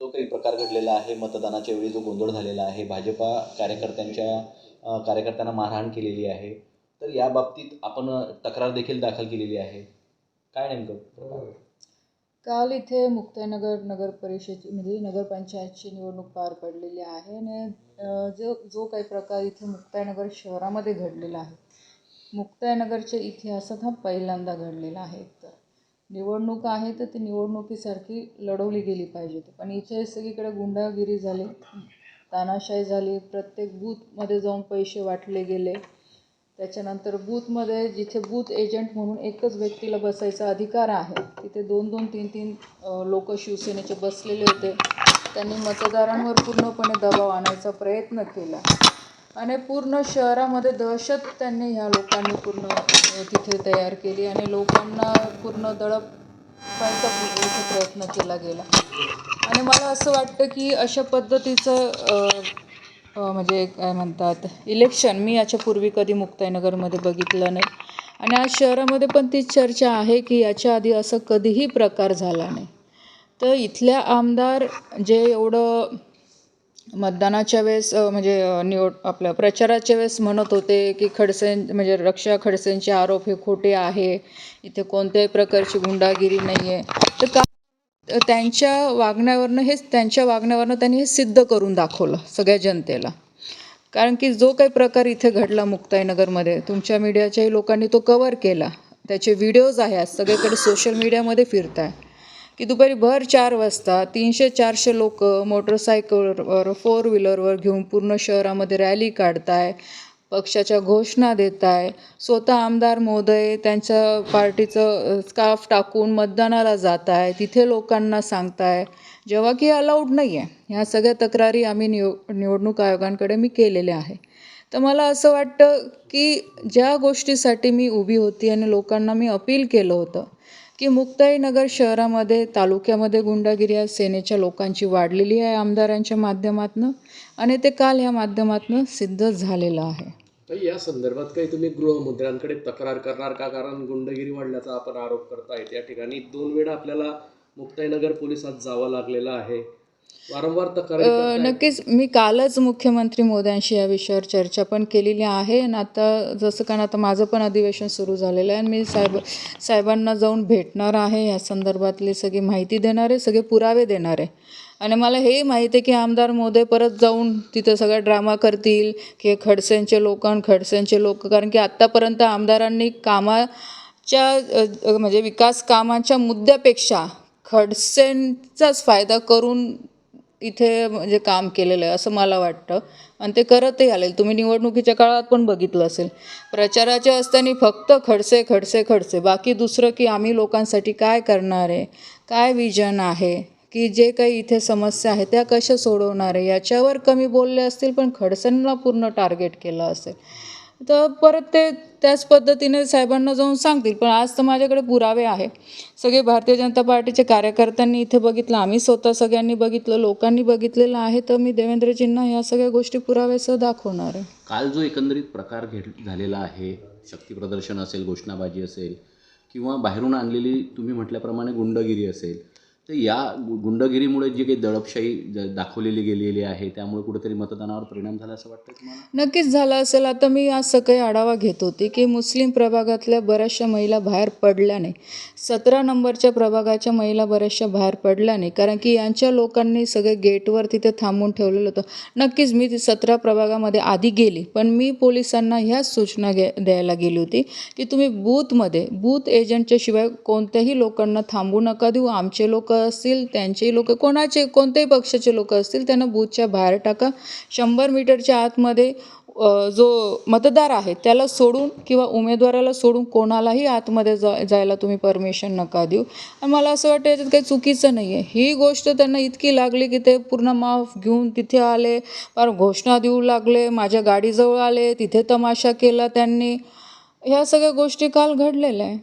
जो काही प्रकार घडलेला आहे, मतदानाच्या वेळी जो गोंधळ झालेला आहे, भाजपा कार्यकर्त्यांना मारहाण केलेली आहे, तर या बाबतीत आपण तक्रार देखील दाखल केलेली आहे. काय नेमकं? काल इथे मुक्ताईनगर नगर परिषदेची म्हणजे नगरपंचायतची निवडणूक पार पडलेली आहे आणि जो काही प्रकार इथे मुक्ताईनगर शहरामध्ये घडलेला आहे, मुक्ताईनगरच्या इतिहासात हा पहिल्यांदा घडलेला आहे. तर निवडणूक आहे तर ती निवडणुकीसारखी लढवली गेली पाहिजे, पण इथे सगळीकडे गुंडागिरी झाली, तानाशाही झाली, प्रत्येक बूथमध्ये जाऊन पैसे वाटले गेले. त्याच्यानंतर बूथमध्ये जिथे बूथ एजंट म्हणून एकच व्यक्तीला बसायचा अधिकार आहे, तिथे 2-2, 3-3 लोक शिवसेनेचे बसलेले होते. त्यांनी मतदारांवर पूर्णपणे दबाव आणायचा प्रयत्न केला आणि पूर्ण शहरामध्ये दहशत त्यांनी ह्या लोकांनी पूर्ण तिथे तयार केली आणि लोकांना पूर्ण दडपायचा इथे प्रयत्न केला गेला. आणि मला असं वाटतं की अशा पद्धतीचं म्हणजे काय म्हणतात इलेक्शन मी याच्यापूर्वी कधी मुक्ताईनगरमध्ये बघितलं नाही आणि आज शहरामध्ये पण तीच चर्चा आहे की याच्या आधी असं कधीही प्रकार झाला नाही. तर इथल्या आमदार जे एवढं मतदानाच्या वेळेस म्हणजे आपल्या प्रचाराच्या वेळेस म्हणत होते की म्हणजे रक्षा खडसेंचे आरोप हे खोटे आहे, इथे कोणत्याही प्रकारची गुंडागिरी नाही आहे, तर त्यांच्या वागण्यावरनं त्यांनी हे सिद्ध करून दाखवलं सगळ्या जनतेला. कारण की जो काही प्रकार इथे घडला मुक्ताईनगरमध्ये, तुमच्या मीडियाच्याही लोकांनी तो कव्हर केला, त्याचे व्हिडिओज आहेत, सगळीकडे सोशल मीडियामध्ये फिरत आहे की दुपारी भर 4 वाजता 300-400 लोक मोटरसायकलवर 4 व्हीलरवर घेऊन पूर्ण शहरामध्ये रॅली काढताय, पक्षाच्या घोषणा देत आहे, स्वतः आमदार महोदय त्यांच्या पार्टीचं स्कार्फ टाकून मतदानाला जात आहे, तिथे लोकांना सांगताय, जेव्हा की अलाउड नाही आहे. ह्या सगळ्या तक्रारी आम्ही निवडणूक आयोगांकडे मी केलेल्या आहे. तर मला असं वाटतं की ज्या गोष्टीसाठी मी उभी होती आणि लोकांना मी अपील केलं होतं की मुक्ताईनगर शहरामध्ये तालुक्यामध्ये गुंडागिरी आज सेनेच्या लोकांची वाढलेली आहे आमदारांच्या माध्यमातून आणि ते काल ह्या माध्यमातून सिद्ध झालेलं आहे. या संदर्भात काही तुम्ही गृहमंत्र्यांकडे तक्रार करणार का? कारण गुंडगिरी वाढल्याचा आपण आरोप करताय. त्या ठिकाणी 2 वेळा आपल्याला मुक्ताईनगर पोलिसात जावं लागलेलं आहे, वारंवार तक्रार. नक्कीच मी कालच मुख्यमंत्री मोदयांशी या विषयावर चर्चा पण केलेली आहे आणि आता जसं कारण आता माझं पण अधिवेशन सुरू झालेलं आहे आणि मी साहेबांना जाऊन भेटणार आहे, या संदर्भातली सगळी माहिती देणार आहे, सगळे पुरावे देणार आहे. आणि मला हे माहिती आहे की आमदार महोदय परत जाऊन तिथं सगळा ड्रामा करतील की खडसेंचे लोक, कारण की आत्तापर्यंत आमदारांनी म्हणजे विकास कामांच्या मुद्द्यापेक्षा खडसेंचाच फायदा करून इथे म्हणजे काम केलेलं आहे असं मला वाटतं आणि ते करतही आले. तुम्ही निवडणुकीच्या काळात पण बघितलं असेल, प्रचाराचे असताना फक्त खडसे, बाकी दुसरं की आम्ही लोकांसाठी काय करणार आहे, काय विजन आहे, की जे काही इथे समस्या आहे त्या कशा सोडवणार आहे याच्यावर कमी बोलले असतील, पण खडसेंना पूर्ण टार्गेट केलं असेल तर परत ते त्याच पद्धतीने साहेबांना जाऊन सांगतील. पण आज तर माझ्याकडे पुरावे आहे, सगळे भारतीय जनता पार्टीचे कार्यकर्त्यांनी इथे बघितलं, आम्ही स्वतः सगळ्यांनी बघितलं, लोकांनी बघितलेलं आहे, तर मी देवेंद्रजींना ह्या सगळ्या गोष्टी पुराव्यासह दाखवणार आहे. काल जो एकंदरीत प्रकार झालेला आहे, शक्तीप्रदर्शन असेल, घोषणाबाजी असेल किंवा बाहेरून आणलेली तुम्ही म्हटल्याप्रमाणे गुंडगिरी असेल, तर या गुंडगिरीमुळे जी काही दडपशाही दाखवलेली गेलेली आहे त्यामुळे कुठेतरी मतदानावर परिणाम झाला असं वाटतं तुम्हाला? नक्कीच झाला असेल. आता मी आज सकाळी आढावा घेत होते की मुस्लिम प्रभागातल्या बऱ्याचशा महिला बाहेर पडल्या नाही, 17 नंबरच्या प्रभागाच्या महिला बऱ्याचशा बाहेर पडल्या नाही, कारण की यांच्या लोकांनी सगळे गेटवर तिथे थांबून ठेवलेलं होतं. नक्कीच मी ती 17 प्रभागामध्ये आधी गेली, पण मी पोलिसांना ह्याच सूचना द्यायला गेली होती की तुम्ही बूथ एजंटच्या शिवाय कोणत्याही लोकांना थांबू नका देऊ. आमचे लोक असतील, त्यांचे लोक, कोणत्याही पक्षाचे लोक असतील, त्यांना बूथच्या बाहेर टाका. 100 मीटरच्या आतमध्ये जो मतदार आहे त्याला सोडून किंवा उमेदवाराला सोडून कोणालाही आतमध्ये जायला तुम्ही परमिशन नका देऊ. आणि मला असं वाटतं याच्यात काही चुकीचं नाही आहे. ही गोष्ट त्यांना इतकी लागली की ते पूर्ण माफ घेऊन तिथे आले, फार घोषणा देऊ लागले, माझ्या गाडीजवळ आले, तिथे तमाशा केला त्यांनी. ह्या सगळ्या गोष्टी काल घडलेल्या आहे.